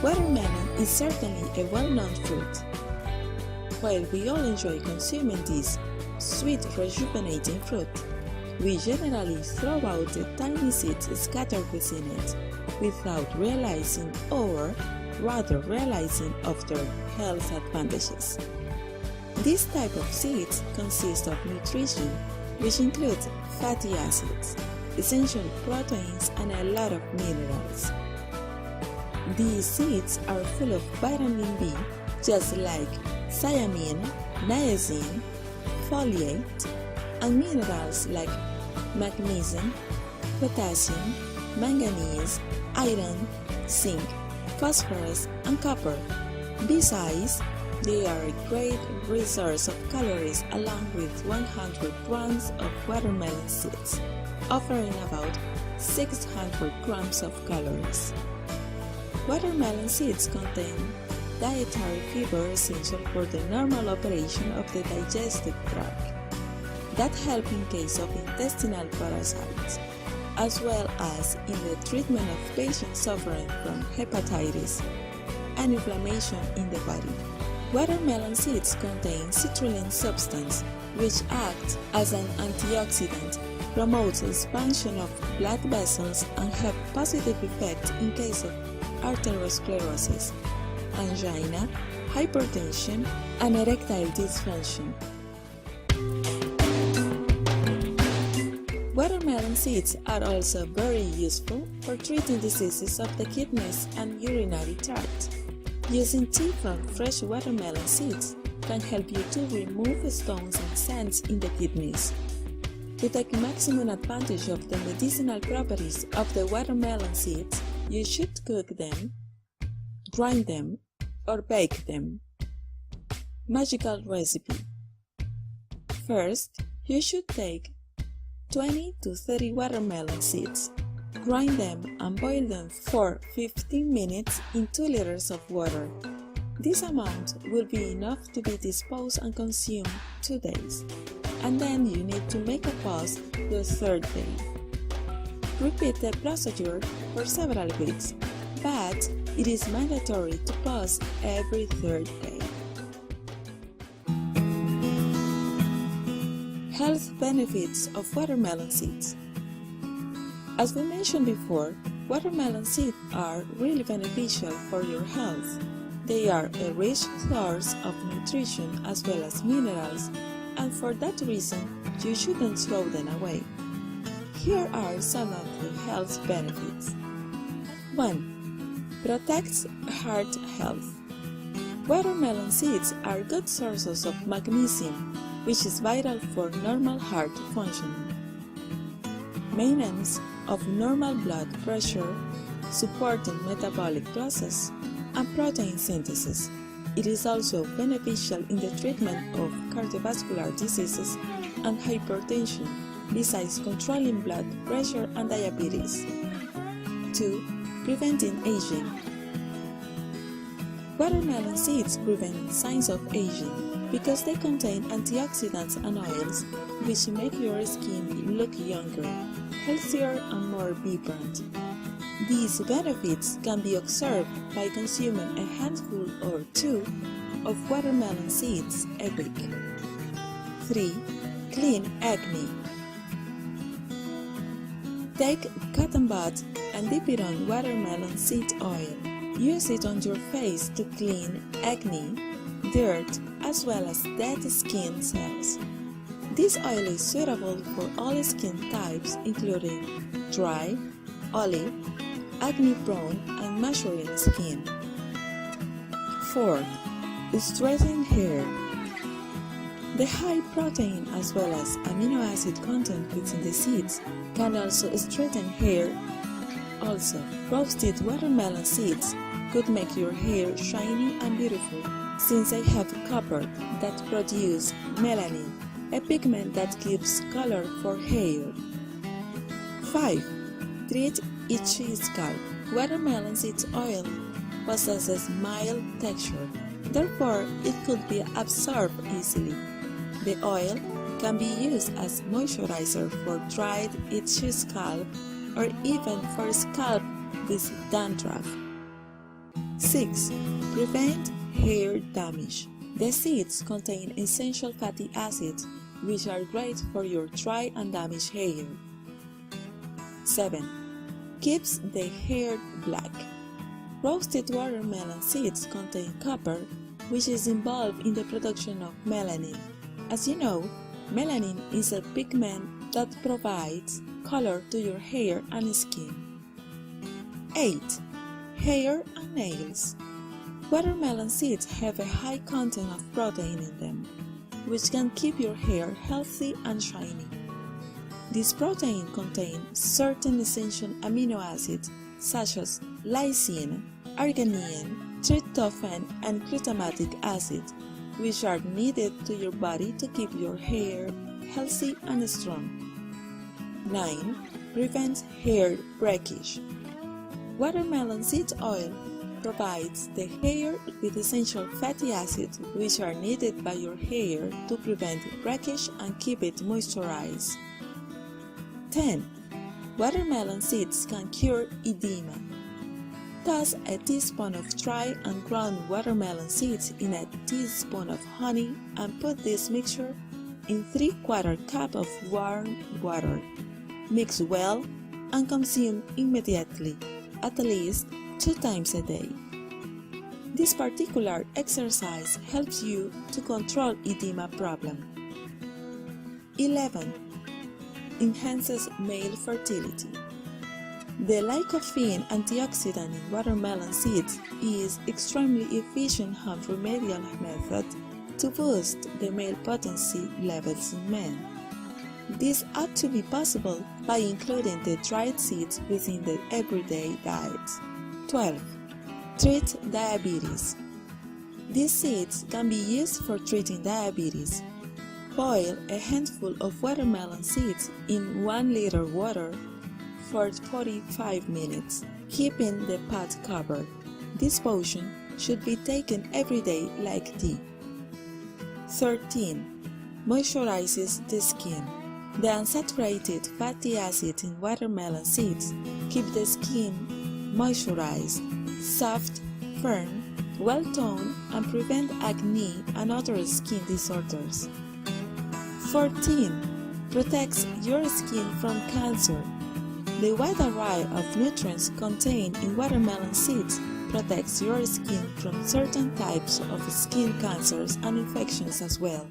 Watermelon is certainly a well-known fruit. While we all enjoy consuming this sweet, rejuvenating fruit, we generally throw out the tiny seeds scattered within it without realizing, or rather realizing, of their health advantages. This type of seeds consist of nutrition, which includes fatty acids, essential proteins, and a lot of minerals. These seeds are full of vitamin B, just like thiamine, niacin, folate, and minerals like magnesium, potassium, manganese, iron, zinc, phosphorus, and copper. Besides, they are a great resource of calories, along with 100 grams of watermelon seeds, offering about 600 grams of calories. Watermelon seeds contain dietary fiber essential for the normal operation of the digestive tract that help in case of intestinal parasites, as well as in the treatment of patients suffering from hepatitis and inflammation in the body. Watermelon seeds contain citrulline substance, which acts as an antioxidant, promotes expansion of blood vessels, and have positive effect in case of arteriosclerosis, angina, hypertension, and erectile dysfunction. Watermelon seeds are also very useful for treating diseases of the kidneys and urinary tract. Using tea from fresh watermelon seeds can help you to remove stones and sands in the kidneys. To take maximum advantage of the medicinal properties of the watermelon seeds, you should cook them, grind them, or bake them. Magical recipe. First, you should take 20 to 30 watermelon seeds. Grind them and boil them for 15 minutes in 2 liters of water. This amount will be enough to be disposed and consumed 2 days, and then you need to make a pause the 3rd day. Repeat the procedure for several weeks, but it is mandatory to pause every 3rd day. Health benefits of watermelon seeds. As we mentioned before, watermelon seeds are really beneficial for your health. They are a rich source of nutrition as well as minerals, and for that reason, you shouldn't throw them away. Here are some of the health benefits. 1. Protects heart health. Watermelon seeds are good sources of magnesium, which is vital for normal heart functioning. Maintenance of normal blood pressure, supporting metabolic process, and protein synthesis. It is also beneficial in the treatment of cardiovascular diseases and hypertension, besides controlling blood pressure and diabetes. 2. Preventing aging. Watermelon seeds prevent signs of aging because they contain antioxidants and oils which make your skin look younger, healthier, and more vibrant. These benefits can be observed by consuming a handful or 2 of watermelon seeds a week. 3. Clean acne. Take cotton bud and dip it on watermelon seed oil. Use it on your face to clean acne, dirt, as well as dead skin cells. This oil is suitable for all skin types, including dry, olive, acne-prone, and maturing skin. 4. Strengthen hair. The high protein as well as amino acid content within the seeds can also straighten hair. Also, roasted watermelon seeds could make your hair shiny and beautiful, since they have copper that produces melanin, a pigment that gives color for hair. 5. Treat itchy scalp. Watermelon seed oil possesses mild texture therefore it could be absorbed easily. The oil can be used as moisturizer for dried, itchy scalp or even for scalp with dandruff. 6. Prevent hair damage. The seeds contain essential fatty acids which are great for your dry and damaged hair. 7. Keeps the hair black. Roasted watermelon seeds contain copper, which is involved in the production of melanin. As you know, melanin is a pigment that provides color to your hair and skin. 8. Hair and nails. Watermelon seeds have a high content of protein in them, which can keep your hair healthy and shiny. This protein contains certain essential amino acids such as lysine, arginine, tryptophan, and glutamic acid, which are needed to your body to keep your hair healthy and strong. 9. Prevents hair breakage. Watermelon seed oil provides the hair with essential fatty acids which are needed by your hair to prevent breakage and keep it moisturized. 10. Watermelon seeds can cure edema. Toss a teaspoon of dry and ground watermelon seeds in a teaspoon of honey and put this mixture in 3/4 cup of warm water. Mix well and consume immediately, at least 2 times a day. This particular exercise helps you to control edema problem. 11. Enhances male fertility. The lycopene antioxidant in watermelon seeds is extremely efficient home remedial method to boost the male potency levels in men. This ought to be possible by including the dried seeds within the everyday diet. 12. Treat diabetes. These seeds can be used for treating diabetes. Boil a handful of watermelon seeds in 1 liter water for 45 minutes, keeping the pot covered. This potion should be taken every day like tea. 13. Moisturizes the skin. The unsaturated fatty acids in watermelon seeds keep the skin moisturized, soft, firm, well-toned, and prevent acne and other skin disorders. 14. Protects your skin from cancer. The wide array of nutrients contained in watermelon seeds protects your skin from certain types of skin cancers and infections as well.